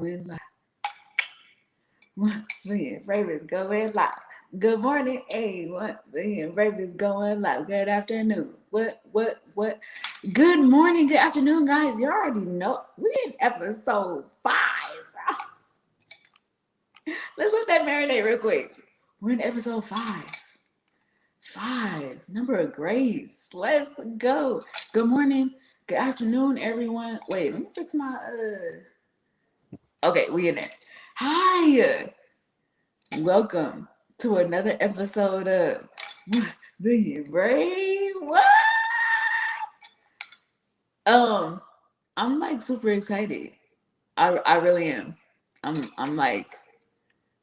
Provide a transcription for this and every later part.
going live. 1 million ravers going live. Good morning, 1 million ravers going live. Good afternoon. What? Good morning, good afternoon, guys. You already know we're in episode 5, bro. Let's let that marinate real quick. We're in episode 5. 5. Number of grace. Let's go. Good morning. Good afternoon, everyone. Wait, let me fix my Okay, we in there. Hi. Welcome to another episode of The Brave. What? I'm like super excited. I really am. I'm like,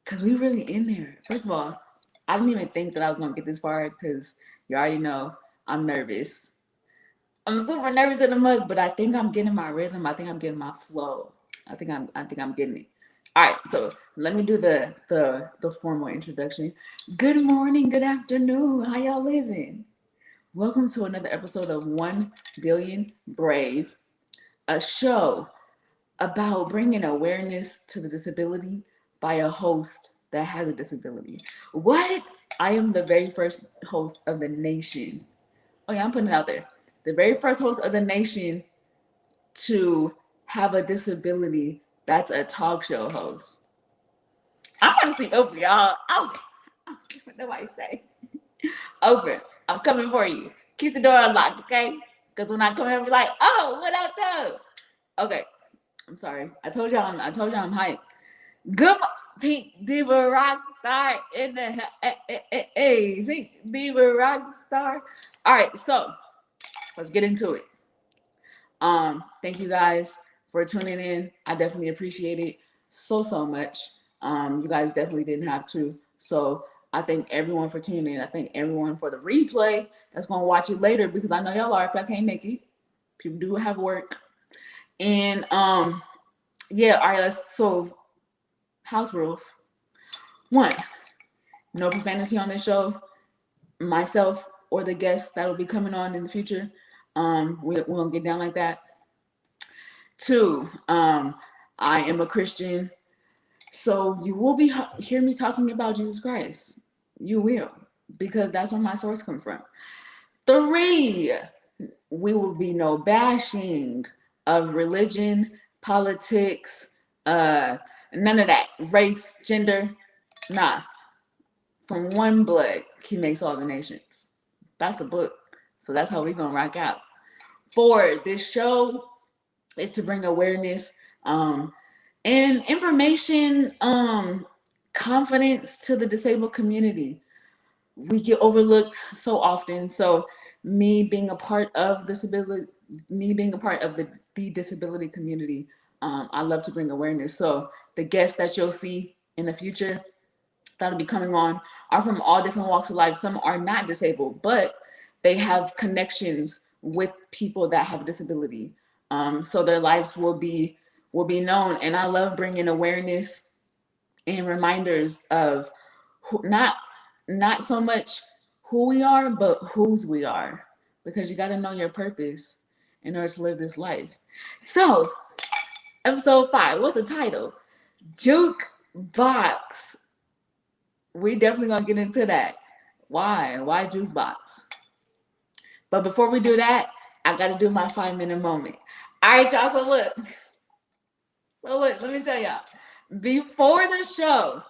cause we really in there. First of all, I didn't even think that I was gonna get this far because you already know I'm nervous. I'm super nervous in the mug, but I think I'm getting my rhythm. I think I'm getting my flow. I think I'm getting it. All right, so let me do the formal introduction. Good morning, good afternoon. How y'all living? Welcome to another episode of 1 Billion Brave, a show about bringing awareness to the disability by a host that has a disability. What? I am the very first host of the nation. Oh yeah, I'm putting it out there. The very first host of the nation to have a disability that's a talk show host. I'm gonna see over y'all. I don't care what nobody say. Over. I'm coming for you. Keep the door unlocked, okay? Because when I come in, be like, oh, what up, though? Okay. I'm sorry. I told y'all I'm hyped. Good Pink Diva Rock Star in the hey, Pink Diva Rock Star. All right, so let's get into it. Thank you guys for tuning in. I definitely appreciate it so much. You guys definitely didn't have to. So I thank everyone for tuning in. I thank everyone for the replay that's gonna watch it later because I know y'all are if I can't make it. People do have work. And yeah, all right, so house rules. 1, no profanity on this show. Myself or the guests that will be coming on in the future. We won't get down like that. 2, I am a Christian, so you will be hear me talking about Jesus Christ. You will, because that's where my source comes from. 3, we will be no bashing of religion, politics, none of that. Race, gender, nah. From one blood, he makes all the nations. That's the book. So that's how we're gonna rock out. 4, this show is to bring awareness and information, confidence to the disabled community. We get overlooked so often. So me being a part of disability, me being a part of the disability community, I love to bring awareness. So the guests that you'll see in the future that'll be coming on are from all different walks of life. Some are not disabled, but they have connections with people that have a disability. So their lives will be known. And I love bringing awareness and reminders of not so much who we are, but whose we are, because you got to know your purpose in order to live this life. So, episode 5, what's the title? Jukebox. We definitely gonna get into that. Why jukebox? But before we do that, I gotta do my 5-minute moment. All right, y'all. So look, let me tell y'all. Before the show,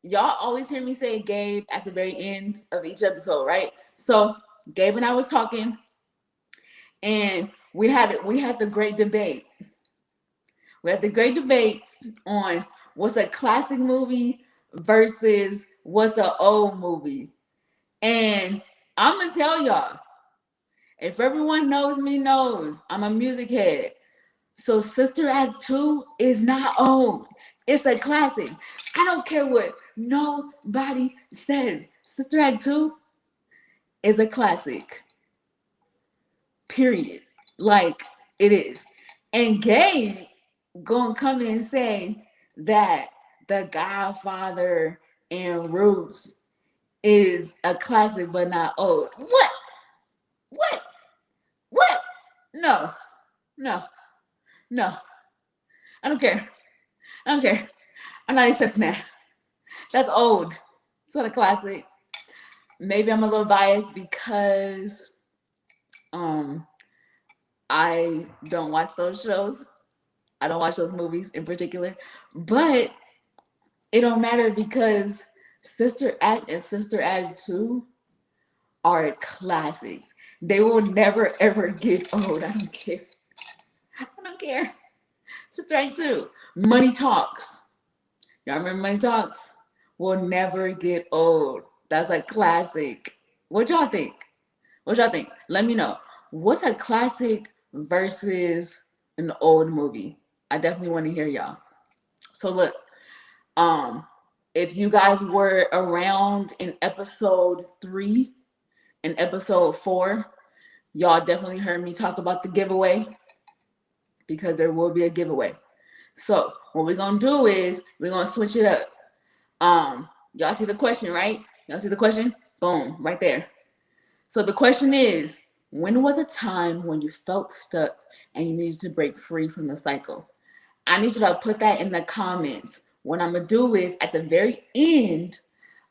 y'all always hear me say Gabe at the very end of each episode, right? So Gabe and I was talking, and we had the great debate. We had the great debate on what's a classic movie versus what's an old movie. And I'm gonna tell y'all, if everyone knows me knows, I'm a music head. So Sister Act 2 is not old. It's a classic. I don't care what nobody says. Sister Act 2 is a classic. Period. Like it is. And Gabe gonna come in and say that The Godfather and Roots is a classic but not old. What? No. I don't care. I don't care. I'm not accepting that. That's old. It's not a classic. Maybe I'm a little biased because um I don't watch those shows. I don't watch those movies in particular. But it don't matter because Sister Act and Sister Act 2 are classics. They will never ever get old. I don't care. I don't care. Sister Act 2. Money Talks. Y'all remember Money Talks? Will never get old. That's a classic. What y'all think? What y'all think? Let me know. What's a classic versus an old movie? I definitely want to hear y'all. So look, um, if you guys were around in episode 3 and episode 4, y'all definitely heard me talk about the giveaway because there will be a giveaway. So what we're gonna do is we're gonna switch it up. Y'all see the question, right? Y'all see the question? Boom, right there. So the question is, when was a time when you felt stuck and you needed to break free from the cycle? I need you to put that in the comments. What I'm gonna do is at the very end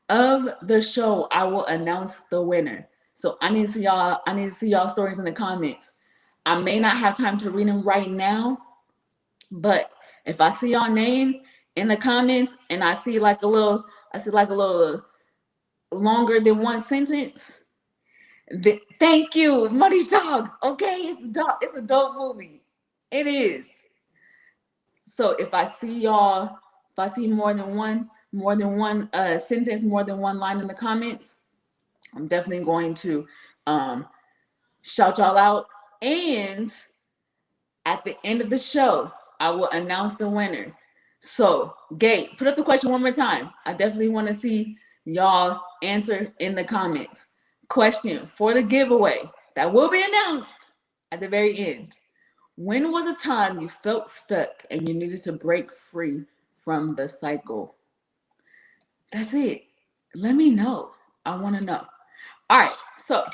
of the show, I will announce the winner. So I need to see y'all. I need to see y'all stories in the comments. I may not have time to read them right now, but if I see y'all name in the comments and I see like a little longer than one sentence. Thank you, Money Talks. Okay, it's dope. It's a dope movie. It is. So if I see y'all, if I see more than one sentence, more than one line in the comments, I'm definitely going to um, shout y'all out. And at the end of the show, I will announce the winner. So, Gabe, put up the question one more time. I definitely want to see y'all answer in the comments. Question for the giveaway that will be announced at the very end. When was a time you felt stuck and you needed to break free from the cycle? That's it. Let me know. I want to know. All right. So,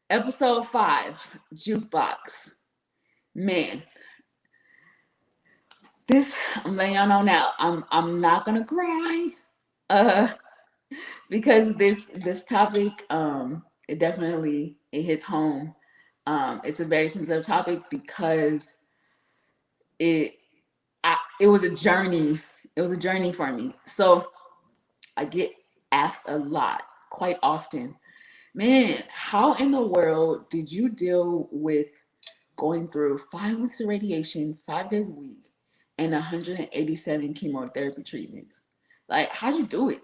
episode 5, Jukebox. Man, this I'm letting y'all know now. I'm not gonna cry. Uh because this topic it definitely it hits home. It's a very sensitive topic because it it was a journey. It was a journey for me. So I get asked a lot, quite often, man, how in the world did you deal with going through 5 weeks of radiation, 5 days a week, and 187 chemotherapy treatments? Like, how'd you do it?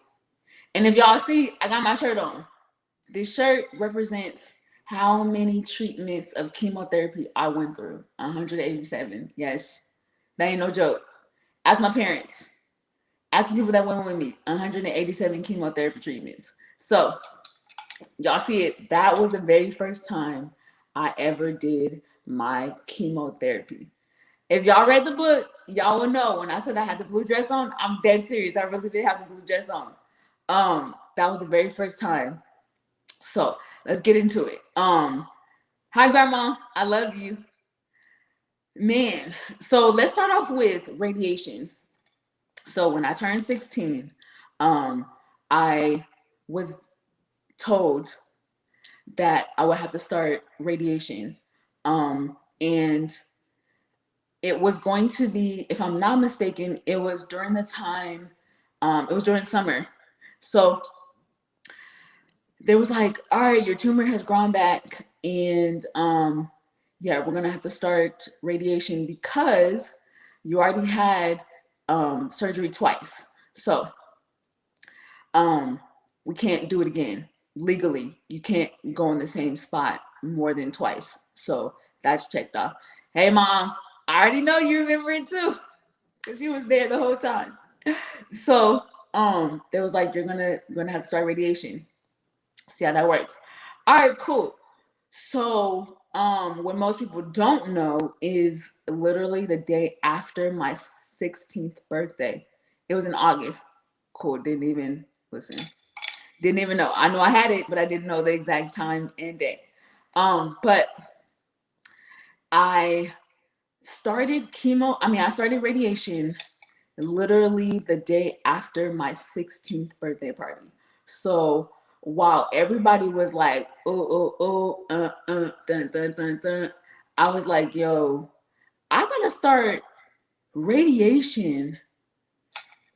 And if y'all see, I got my shirt on. This shirt represents how many treatments of chemotherapy I went through. 187. Yes, that ain't no joke. Ask my parents. Ask the people that went with me. 187 chemotherapy treatments. So, y'all see it. That was the very first time I ever did my chemotherapy. If y'all read the book, y'all will know when I said I had the blue dress on, I'm dead serious. I really did have the blue dress on. That was the very first time. So let's get into it. Hi grandma, I love you. Man, so let's start off with radiation. So when I turned 16, I was told that I would have to start radiation. And it was going to be, if I'm not mistaken, it was during the time, it was during summer. So they was like, all right, your tumor has grown back, and yeah, we're gonna have to start radiation because you already had surgery twice. So we can't do it again. Legally, you can't go in the same spot more than twice. So that's checked off. Hey mom, I already know you remember it too, because you was there the whole time. So they was like, you're gonna have to start radiation. See how that works. All right, cool. So what most people don't know is literally the day after my 16th birthday. It was in August. Cool. Didn't even listen. Didn't even know. I know I had it, but I didn't know the exact time and day. But I started chemo. I mean, I started radiation literally the day after my 16th birthday party. So while everybody was like, dun, dun, dun, dun, I was like, yo, I'm gonna start radiation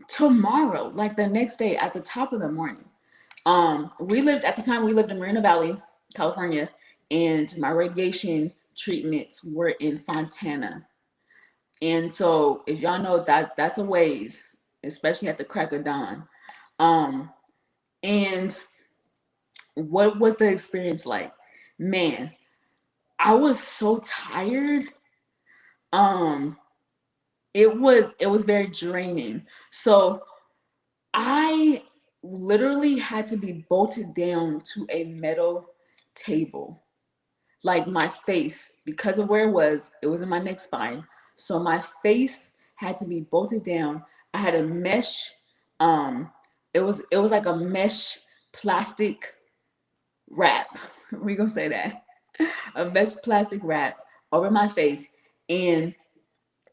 tomorrow, like the next day at the top of the morning. We lived at the time, we lived in Marina Valley, California, and my radiation treatments were in Fontana. And so if y'all know that that's a ways, especially at the crack of dawn. Um, and what was the experience like? Man, I was so tired. Um, it was very draining. So I literally had to be bolted down to a metal table. Like my face, because of where it was in my neck spine. So my face had to be bolted down. I had a mesh, um, it was like a mesh plastic wrap. We gonna say that. A mesh plastic wrap over my face, and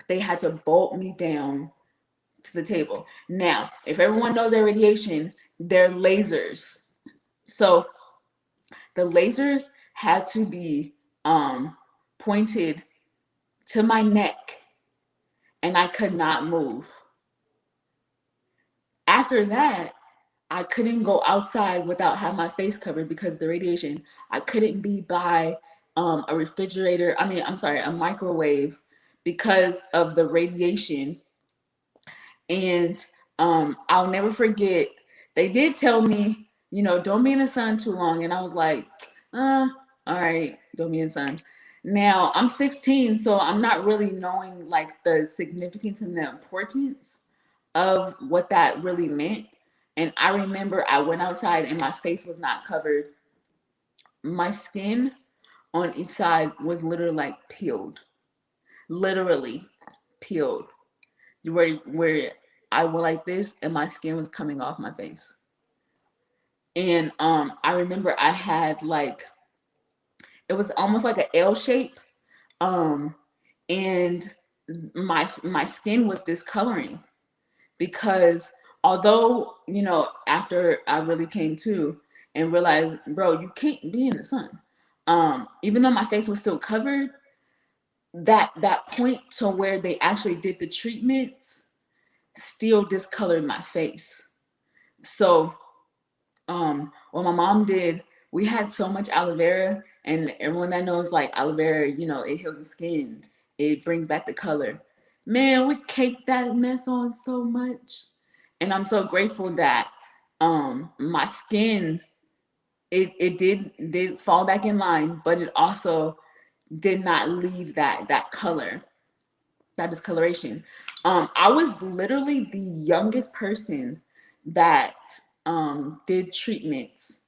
they had to bolt me down to the table. Now, if everyone knows their radiation, they're lasers. So the lasers had to be pointed to my neck, and I could not move. After that, I couldn't go outside without having my face covered because of the radiation. I couldn't be by a refrigerator. I mean, I'm sorry, a microwave because of the radiation. And I'll never forget, they did tell me, don't be in the sun too long. And I was like, all right, don't be in the sun. Now I'm 16, so I'm not really knowing like the significance and the importance of what that really meant. And I remember I went outside and my face was not covered. My skin on each side was literally like peeled, literally peeled, where I went like this and my skin was coming off my face. And I remember I had like, it was almost like an L shape, um and my skin was discoloring because although after I really came to and realized, bro, you can't be in the sun, even though my face was still covered, that point to where they actually did the treatments still discolored my face. So what my mom did, we had so much aloe vera, and everyone that knows like aloe vera, it heals the skin, it brings back the color. Man, we caked that mess on so much. And I'm so grateful that my skin, it did fall back in line, but it also did not leave that color, that discoloration. I was literally the youngest person that did treatments.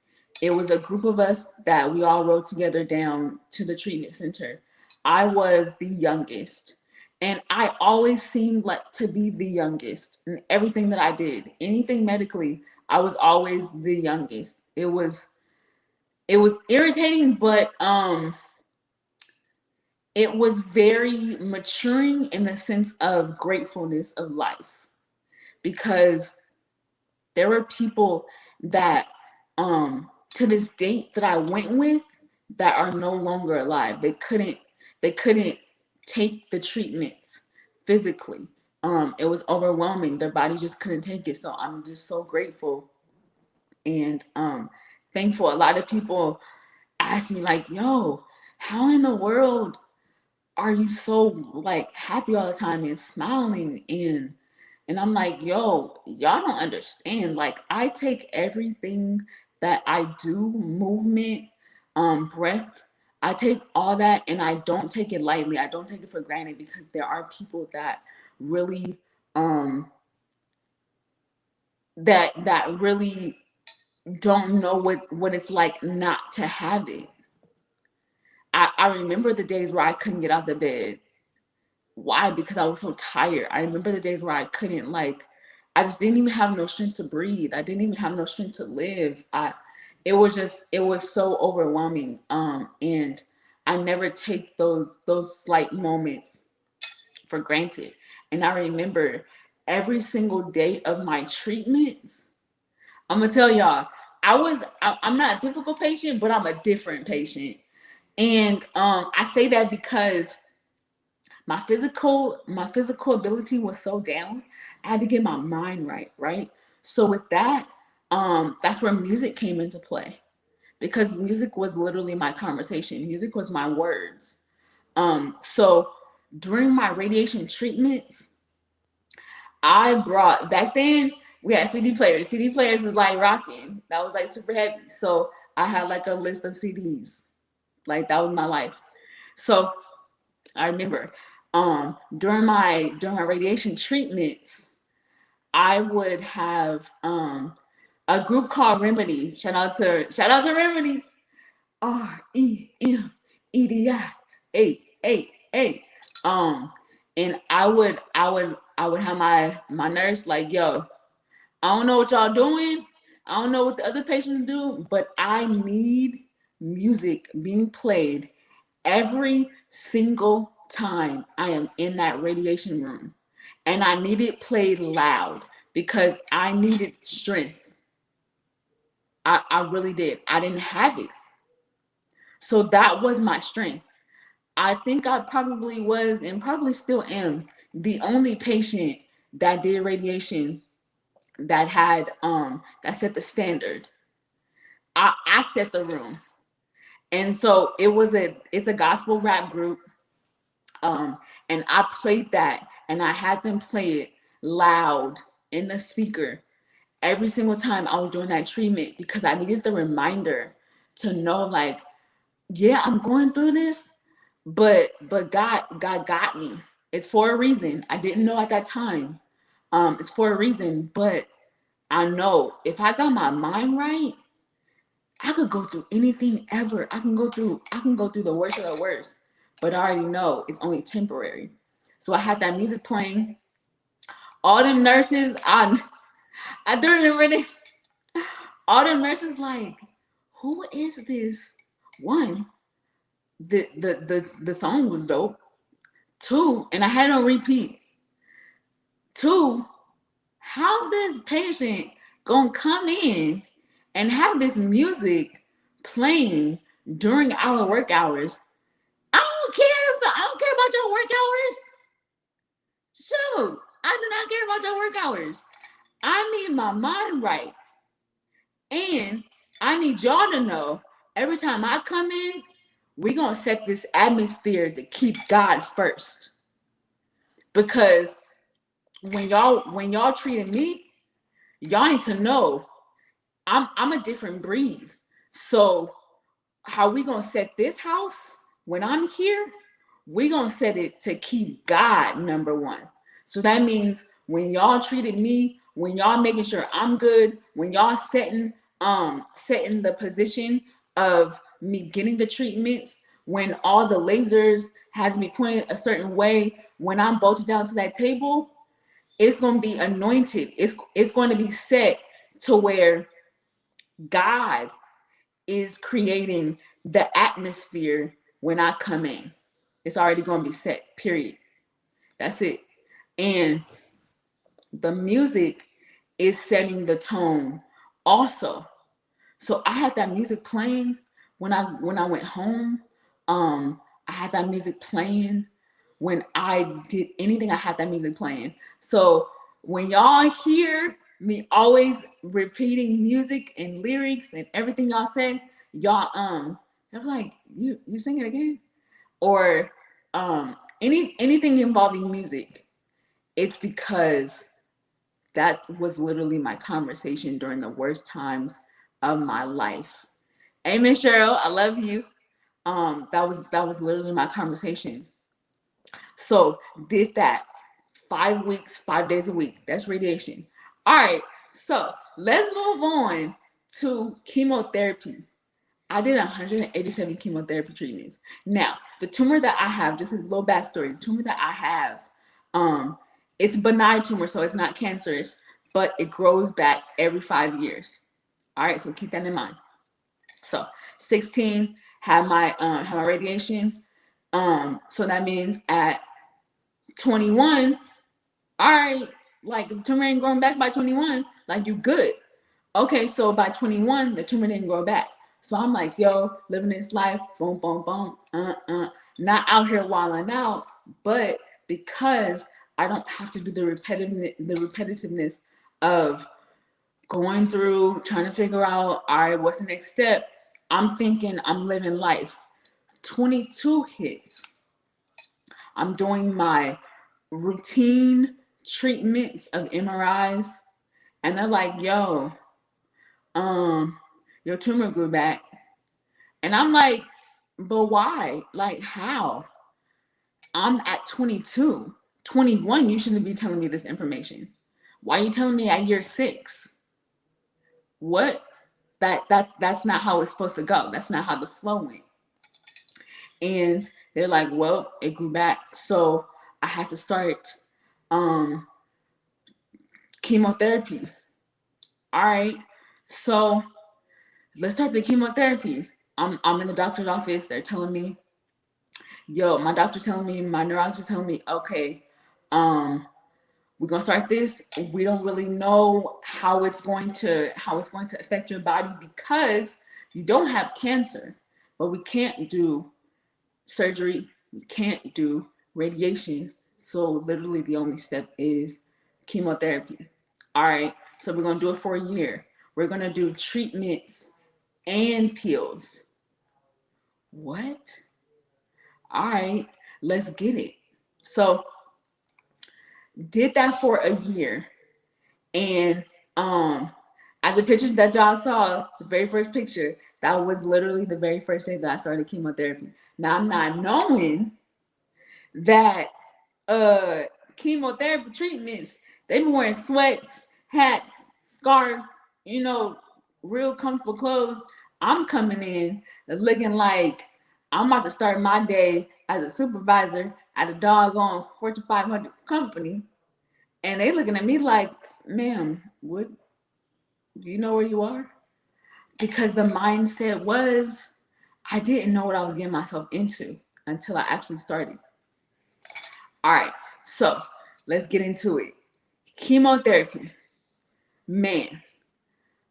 It was a group of us that we all rode together down to the treatment center. I was the youngest, and I always seemed like to be the youngest in everything that I did. Anything medically, I was always the youngest. It was irritating, but it was very maturing in the sense of gratefulness of life, because there were people that to this date that I went with that are no longer alive. They couldn't take the treatments physically. It was overwhelming. Their body just couldn't take it. So I'm just so grateful and thankful. A lot of people ask me like, yo, how in the world are you so like happy all the time and smiling? And I'm like, yo, y'all don't understand. Like, I take everything that I do, movement, breath, I take all that and I don't take it lightly. I don't take it for granted, because there are people that really um that really don't know what it's like not to have it. I remember the days where I couldn't get out of bed. Why? Because I was so tired. I remember the days where I couldn't, like, I just didn't even have no strength to breathe. I didn't even have no strength to live. It was so overwhelming. And I never take those slight moments for granted. And I remember every single day of my treatments. I'm gonna tell y'all, I'm not a difficult patient, but I'm a different patient. And I say that because my physical ability was so down. I had to get my mind right, right? So with that, that's where music came into play, because music was literally my conversation. Music was my words. So during my radiation treatments, I brought, back then we had CD players. CD players was like rocking. That was like super heavy. So I had like a list of CDs. Like that was my life. So I remember during my radiation treatments, I would have a group called Remedy. Shout out to Remedy. REMEDI 8 and I would have my nurse like, yo, I don't know what y'all doing. I don't know what the other patients do, but I need music being played every single time I am in that radiation room. And I need it played loud because I needed strength. I really did. I didn't have it. So that was my strength. I think I probably was and probably still am the only patient that did radiation that set the standard. I set the room. And so it's a gospel rap group. And I played that and I had them play it loud in the speaker every single time I was doing that treatment, because I needed the reminder to know, like, yeah, I'm going through this, but God got me. It's for a reason. I didn't know at that time. It's for a reason, but I know if I got my mind right, I could go through anything ever. I can go through the worst of the worst. But I already know it's only temporary. So I had that music playing. All them nurses, I do remember this. All them nurses like, who is this? One, the song was dope. Two, and I had it on repeat. Two, how this patient gonna come in and have this music playing during our work hours? I don't care about your work hours. Shoot, I do not care about your work hours. I need my mind right. And I need y'all to know every time I come in, we're gonna set this atmosphere to keep God first. Because when y'all treating me, y'all need to know I'm a different breed. So how we gonna set this house when I'm here? We gonna set it to keep God number one. So that means when y'all treated me, when y'all making sure I'm good, when y'all setting the position of me getting the treatments, when all the lasers has me pointed a certain way, when I'm bolted down to that table, it's gonna be anointed. It's going to be set to where God is creating the atmosphere when I come in. It's already going to be set, period. That's it. And the music is setting the tone also. So I had that music playing when I went home. I had that music playing when I did anything. I had that music playing. So when y'all hear me always repeating music and lyrics and everything y'all say, y'all they're like, you sing it again? Or anything involving music, it's because that was literally my conversation during the worst times of my life. Amen, Cheryl. I love you. That was literally my conversation. So did that 5 weeks, 5 days a week. That's radiation. All right. So let's move on to chemotherapy. I did 187 chemotherapy treatments. Now, the tumor that I have, just a little backstory, the tumor that I have, it's a benign tumor, so it's not cancerous, but it grows back every 5 years. All right, so keep that in mind. So 16 had my radiation. So that means at 21, all right, like the tumor ain't growing back by 21, like you good. Okay, so by 21, the tumor didn't grow back. So I'm like, yo, living this life, boom, boom, boom, not out here wilding out, but because I don't have to do the repetitiveness of going through, trying to figure out, all right, what's the next step? I'm thinking I'm living life. 22 hits. I'm doing my routine treatments of MRIs, and they're like, yo, um, your tumor grew back. And I'm like, but why? Like, how? I'm at 22. 21, you shouldn't be telling me this information. Why are you telling me at year 6? What? That's not how it's supposed to go. That's not how the flow went. And they're like, well, it grew back. So I had to start um chemotherapy. All right. So let's start the chemotherapy. I'm in the doctor's office. They're telling me, yo, my doctor's telling me, my neurologist telling me, okay, um, we're gonna start this. We don't really know how it's going to affect your body because you don't have cancer, but we can't do surgery, we can't do radiation. So literally the only step is chemotherapy. All right, so we're gonna do it for a year. We're gonna do treatments and pills. What? All right, let's get it. So did that for a year. And at the picture that y'all saw, the very first picture, that was literally the very first day that I started chemotherapy. Now I'm not knowing that uh chemotherapy treatments, they been wearing sweats, hats, scarves, you know, real comfortable clothes. I'm coming in looking like I'm about to start my day as a supervisor at a doggone Fortune 500 company, and they looking at me like, ma'am, what, do you know where you are? Because the mindset was, I didn't know what I was getting myself into until I actually started. All right, so let's get into it. Chemotherapy, man.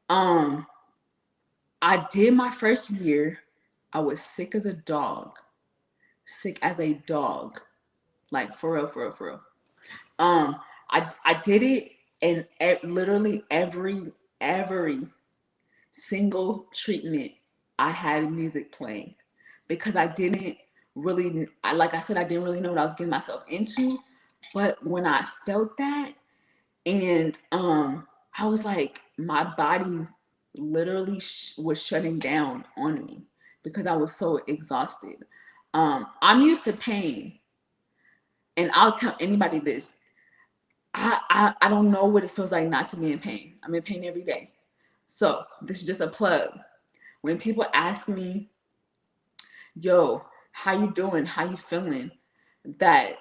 Um, I did my first year. I was sick as a dog, sick as a dog, like for real, for real, for real. Um, I did it, and literally every single treatment, I had music playing because I didn't really, like I said, I didn't really know what I was getting myself into. But when I felt that, and I was like, my body literally was shutting down on me because I was so exhausted. I'm used to pain, and I'll tell anybody this. I don't know what it feels like not to be in pain. I'm in pain every day. So this is just a plug. When people ask me, yo, how you doing? How you feeling? That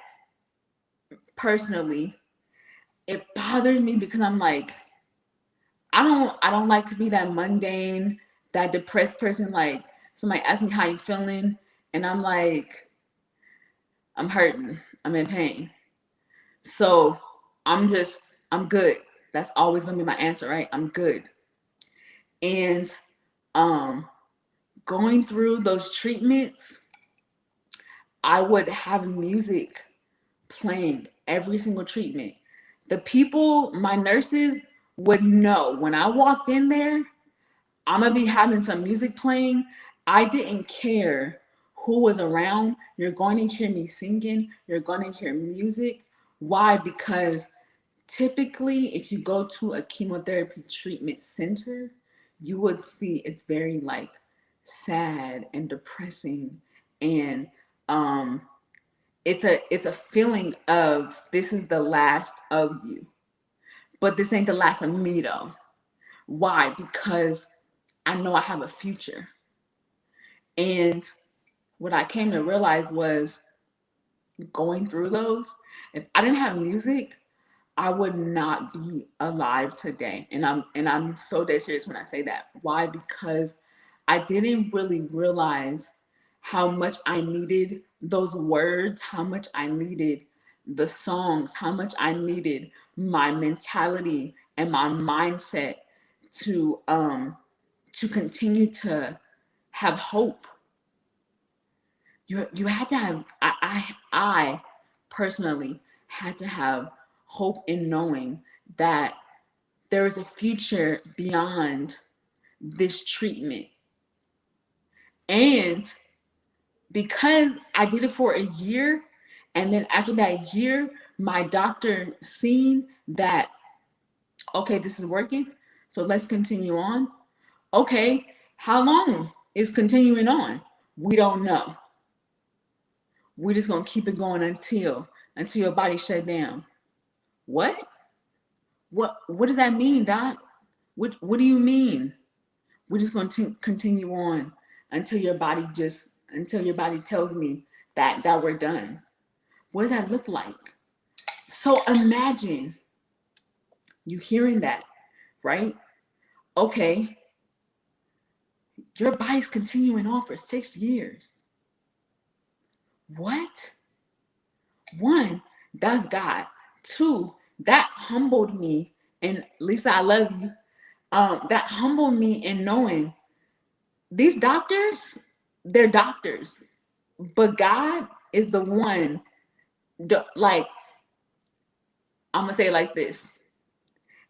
personally, it bothers me because I'm like, I don't like to be that mundane, that depressed person. Like somebody asks me how you feeling, and I'm like, I'm hurting. I'm in pain. So I'm good. That's always gonna be my answer, right? I'm good. And um going through those treatments, I would have music playing every single treatment. The people, my nurses, would know when I walked in there, I'm gonna be having some music playing. I didn't care who was around. You're going to hear me singing, you're going to hear music. Why? Because typically, if you go to a chemotherapy treatment center, you would see it's very like sad and depressing, and um it's a feeling of this is the last of you, but this ain't the last of me though. Why? Because I know I have a future. And what I came to realize was going through those, if I didn't have music, I would not be alive today. And I'm so dead serious when I say that. Why? Because I didn't really realize how much I needed those words, how much I needed the songs, how much I needed my mentality and my mindset to continue to have hope. You had to have I personally had to have hope in knowing that there is a future beyond this treatment. And because I did it for a year, and then after that year, my doctor seen that, okay, this is working, so let's continue on. Okay, how long is continuing on? We don't know. We're just gonna keep it going until your body shut down. What? What does that mean, Doc? What do you mean? We're just going to continue on until your body tells me that we're done. What does that look like? So imagine you hearing that, right? Okay, your body's continuing on for 6 years. What? One, that's God. Two, that humbled me. And Lisa, I love you. That humbled me in knowing these doctors, they're doctors, but God is the one. Like, I'm gonna say it like this.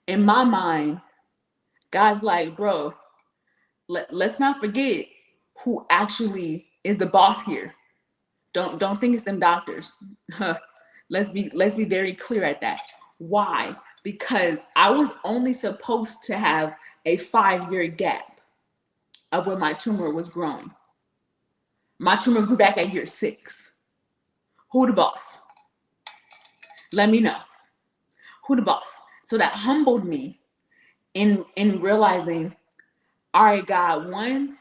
In my mind, God's like, bro, let's not forget who actually is the boss here. Don't think it's them doctors. Let's be very clear at that. Why? Because I was only supposed to have a 5-year gap of when my tumor was growing. My tumor grew back at year 6. Who the boss? Let me know. Who the boss? So that humbled me in realizing, all right, God, one,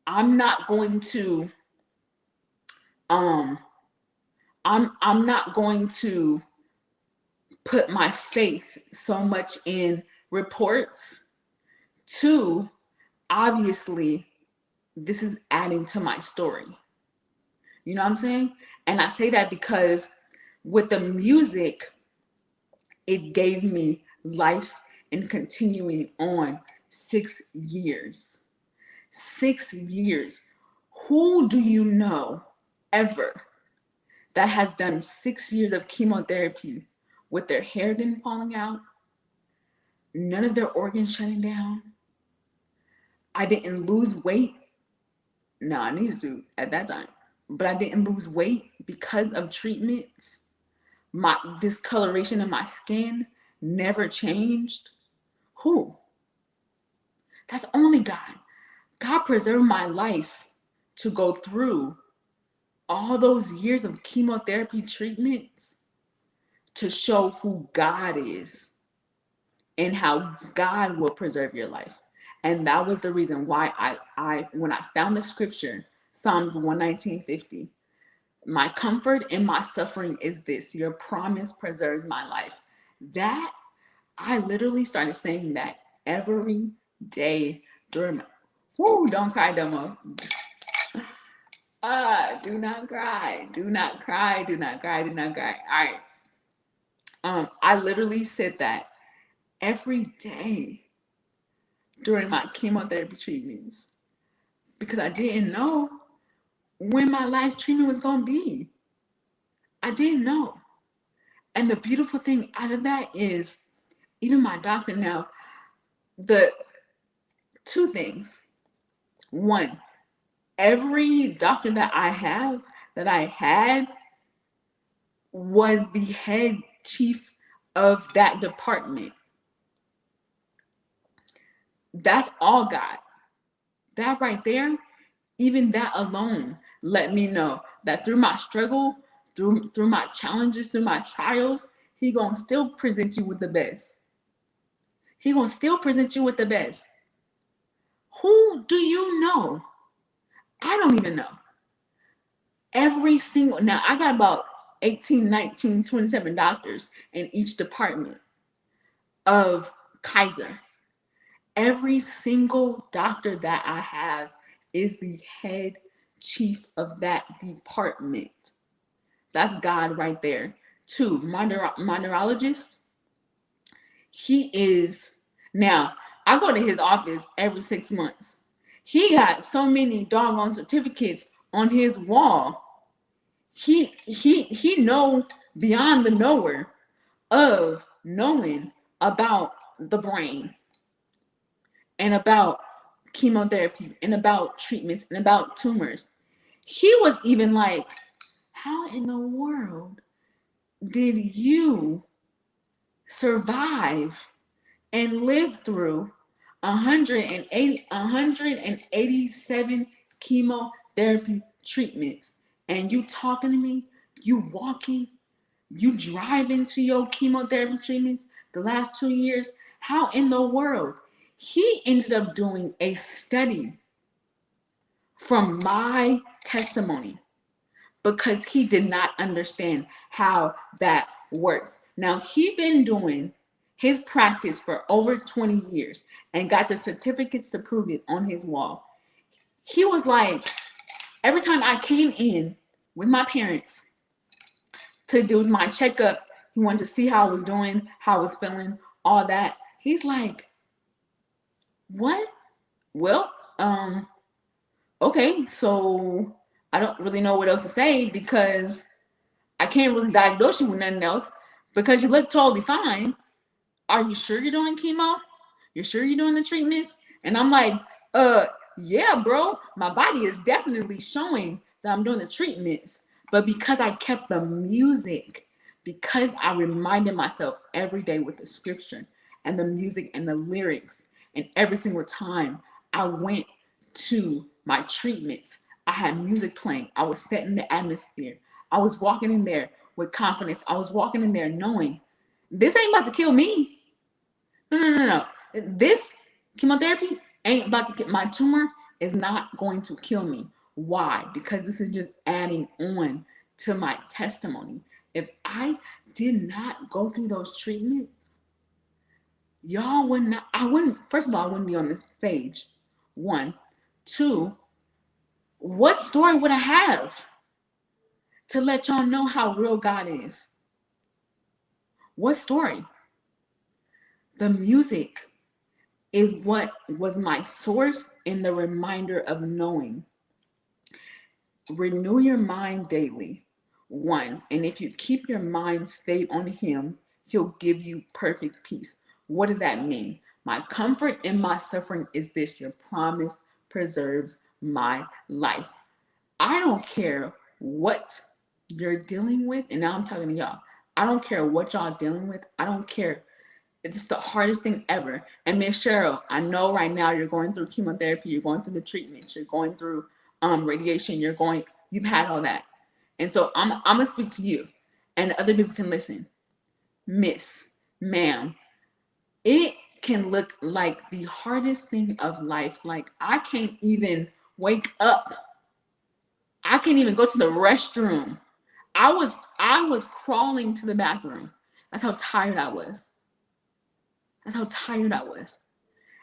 I'm not going to I'm not going to put my faith so much in reports. Two, obviously, this is adding to my story. You know what I'm saying? And I say that because with the music, it gave me life and continuing on 6 years. 6 years. Who do you know ever that has done 6 years of chemotherapy with their hair didn't falling out, none of their organs shutting down? I didn't lose weight. No, I needed to at that time, but I didn't lose weight because of treatments. My discoloration in my skin never changed. Who? That's only God. God preserved my life to go through all those years of chemotherapy treatments to show who God is and how God will preserve your life. And that was the reason why I when I found the scripture, Psalms 119:50, my comfort in my suffering is this, your promise preserves my life. That I literally started saying that every day during my, whoo, don't cry, Dōmo. Do not cry, do not cry, do not cry, do not cry. All right. I literally said that every day during my chemotherapy treatments because I didn't know when my last treatment was going to be. I didn't know. And the beautiful thing out of that is, even my doctor now, the two things. One, every doctor that I had, was the head chief of that department. That's all God. That right there, even that alone, let me know that through my struggle, through my challenges, through my trials, he gonna still present you with the best. He gonna still present you with the best. Who do you know? I don't even know. Every single, now I got about 18, 19, 27 doctors in each department of Kaiser. Every single doctor that I have is the head chief of that department. That's God right there. Two, my neurologist, he is, now, I go to his office every 6 months. He got so many doggone certificates on his wall. He know beyond the knower of knowing about the brain and about chemotherapy and about treatments and about tumors. He was even like, how in the world did you survive and live through 187 chemotherapy treatments? And you talking to me, you walking, you driving to your chemotherapy treatments the last 2 years? How in the world? He ended up doing a study from my testimony because he did not understand how that works. Now, he been doing his practice for over 20 years and got the certificates to prove it on his wall. He was like, every time I came in with my parents to do my checkup, he wanted to see how I was doing, how I was feeling, all that. He's like, what? Well, okay, so I don't really know what else to say because I can't really diagnose you with nothing else because you look totally fine. Are you sure you're doing chemo? You're sure you're doing the treatments? And I'm like, uh, yeah, bro, my body is definitely showing that I'm doing the treatments. But because I kept the music, because I reminded myself every day with the scripture and the music and the lyrics, and every single time I went to my treatments, I had music playing. I was setting the atmosphere. I was walking in there with confidence. I was walking in there knowing this ain't about to kill me. No. This chemotherapy ain't about to get, my tumor is not going to kill me. Why? Because this is just adding on to my testimony. If I did not go through those treatments, y'all would not, I wouldn't, first of all, I wouldn't be on this stage. One. Two, what story would I have to let y'all know how real God is? What story? The music is what was my source and the reminder of knowing. Renew your mind daily. One, and if you keep your mind stayed on Him, He'll give you perfect peace. What does that mean? My comfort in my suffering is this: your promise preserves my life. I don't care what you're dealing with, and now I'm talking to y'all. I don't care what y'all dealing with. I don't care. It's the hardest thing ever. And Miss Cheryl, I know right now you're going through chemotherapy, you're going through the treatments, you're going through radiation, you've had all that. And so I'm gonna speak to you, and other people can listen. Miss, ma'am, it can look like the hardest thing of life. Like I can't even wake up. I can't even go to the restroom. I was crawling to the bathroom. That's how tired I was. That's how tired I was.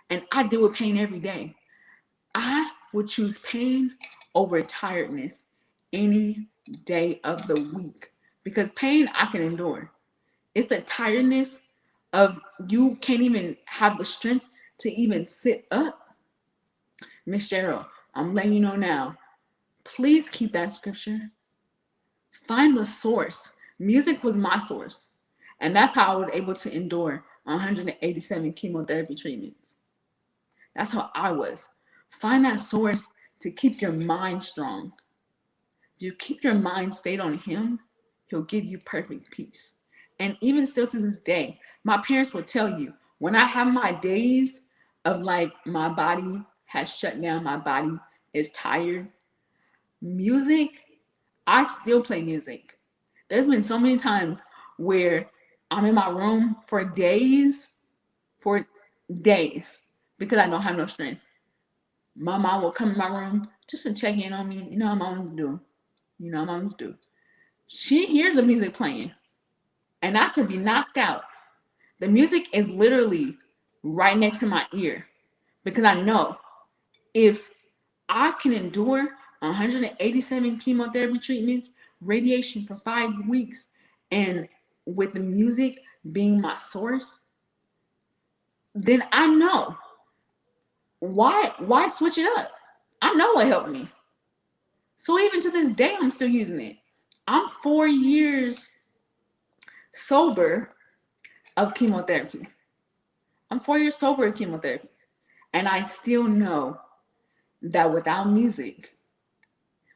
And I deal with pain every day. I would choose pain over tiredness any day of the week because pain I can endure. It's the tiredness of you can't even have the strength to even sit up. Miss Cheryl, I'm letting you know now. Please keep that scripture. Find the source. Music was my source. And that's how I was able to endure 187 chemotherapy treatments. That's how I was. Find that source to keep your mind strong. You keep your mind stayed on Him, He'll give you perfect peace. And even still to this day, my parents will tell you when I have my days of like my body has shut down, my body is tired, music, I still play music. There's been so many times where I'm in my room for days, because I don't have no strength. My mom will come in my room just to check in on me. You know how moms do. You know how moms do. She hears the music playing, and I could be knocked out. The music is literally right next to my ear because I know if I can endure 187 chemotherapy treatments radiation for 5 weeks, and with the music being my source, then I know why switch it up. I know what helped me. So even to this day, I'm still using it. I'm 4 years sober of chemotherapy. I'm 4 years sober of chemotherapy. And I still know that without music,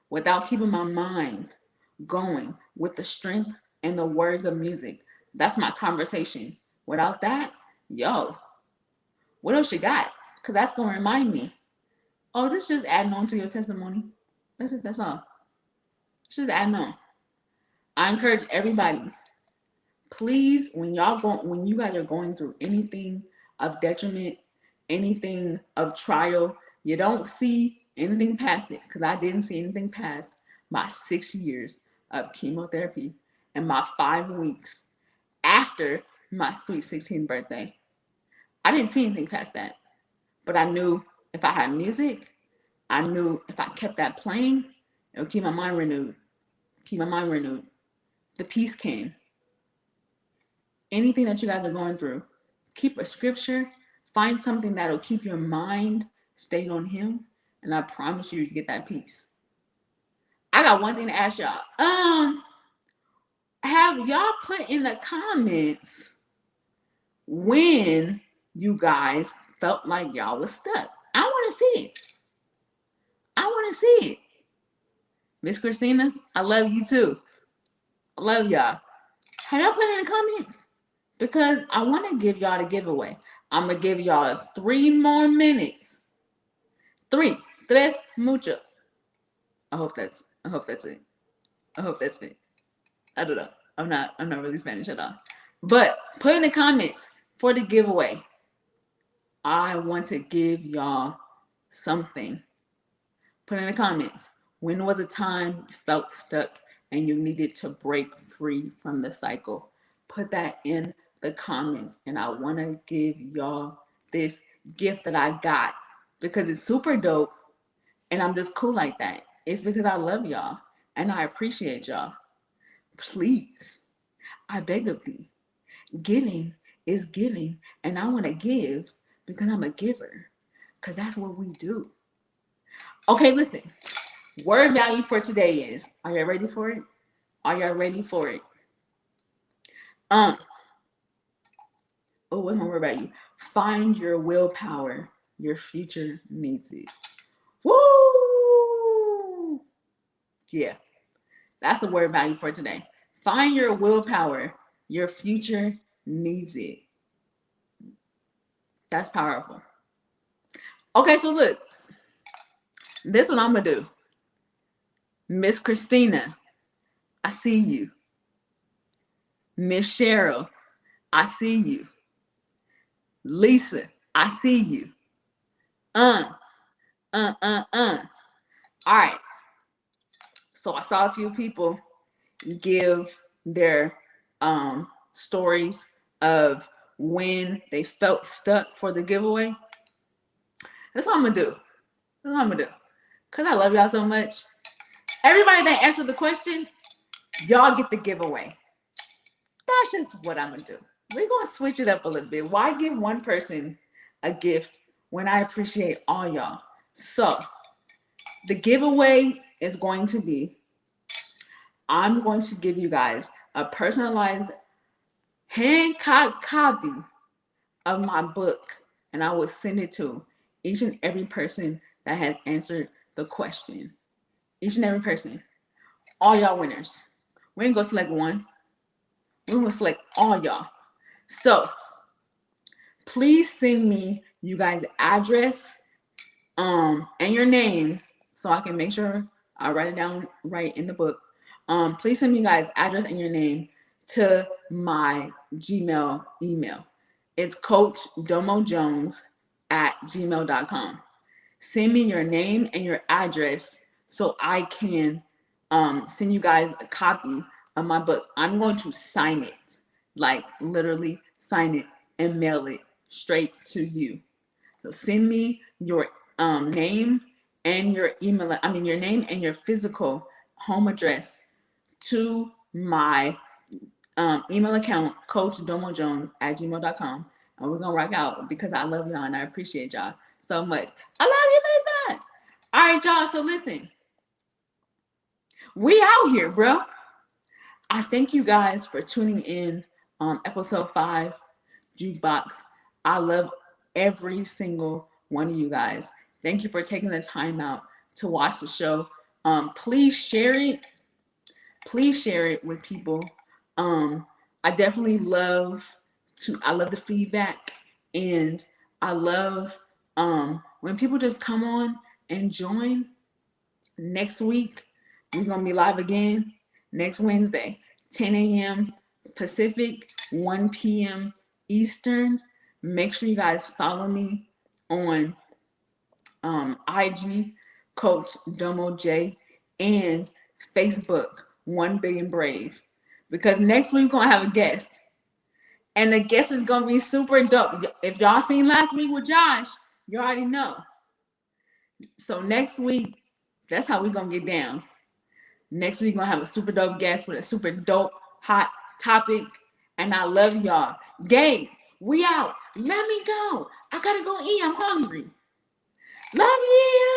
without keeping my mind going with the strength and the words of music, that's my conversation. Without that, yo, what else you got? Because that's going to remind me, oh, this is just adding on to your testimony. That's it, that's all. It's just adding on. I encourage everybody, please, when you guys are going through anything of detriment, anything of trial, you don't see anything past it, because I didn't see anything past my 6 years of chemotherapy and my 5 weeks after my sweet 16th birthday. I didn't see anything past that. But I knew if I had music, I knew if I kept that playing, it would keep my mind renewed. Keep my mind renewed. The peace came. Anything that you guys are going through, keep a scripture, find something that'll keep your mind stayed on him, and I promise you get that peace. I got one thing to ask y'all. Have y'all put in the comments when you guys felt like y'all was stuck? I want to see it. I want to see it. Miss Christina, I love you too. I love y'all. Have y'all put it in the comments? Because I want to give y'all the giveaway. I'm going to give y'all 3 more minutes. 3. Tres mucho. I hope that's it. I hope that's it. I don't know. I'm not really Spanish at all. But put in the comments for the giveaway. I want to give y'all something. Put in the comments. When was a time you felt stuck and you needed to break free from the cycle? Put that in the comments. And I want to give y'all this gift that I got because it's super dope. And I'm just cool like that. It's because I love y'all and I appreciate y'all. Please, I beg of thee. Giving is giving. And I want to give because I'm a giver. Because that's what we do. Okay, listen. Word value for today is, are y'all ready for it? Are y'all ready for it? Oh, what's my word value? Find your willpower. Your future needs it. Woo! Yeah, that's the word value for today. Find your willpower. Your future needs it. That's powerful. Okay, so look. This is what I'm going to do. Miss Christina, I see you. Miss Cheryl, I see you. Lisa, I see you. All right. So I saw a few people give their stories of when they felt stuck for the giveaway. That's what I'm going to do. That's what I'm going to do. Because I love y'all so much. Everybody that answered the question, y'all get the giveaway. That's just what I'm going to do. We're going to switch it up a little bit. Why give one person a gift when I appreciate all y'all? So the giveaway is going to be, I'm going to give you guys a personalized hand-cut copy of my book, and I will send it to each and every person that has answered the question. Each and every person. All y'all winners. We ain't gonna select one. We're gonna select all y'all. So please send me you guys' address and your name so I can make sure I write it down right in the book. Please send me guys' address and your name to my Gmail email. It's coachdomojones@gmail.com. Send me your name and your address so I can send you guys a copy of my book. I'm going to sign it, like literally sign it and mail it straight to you. So send me your name and your email, your name and your physical home address to my email account, coachdomojones@gmail.com. And we're going to rock out because I love y'all and I appreciate y'all so much. I love you, Lisa. All right, y'all. So listen, we out here, bro. I thank you guys for tuning in on episode 5, Jukebox. I love every single one of you guys. Thank you for taking the time out to watch the show. Please share it. Please share it with people. I definitely I love the feedback, and I love when people just come on and join. Next week, we're going to be live again next Wednesday, 10 a.m. Pacific, 1 p.m. Eastern. Make sure you guys follow me on IG, Coach Dōmo J, and Facebook, 1 Billion Brave. Because next week, we're going to have a guest. And the guest is going to be super dope. If y'all seen last week with Josh, you already know. So next week, that's how we're going to get down. Next week, we're going to have a super dope guest with a super dope, hot topic. And I love y'all. Gabe, we out. Let me go. I got to go eat. I'm hungry. Love you.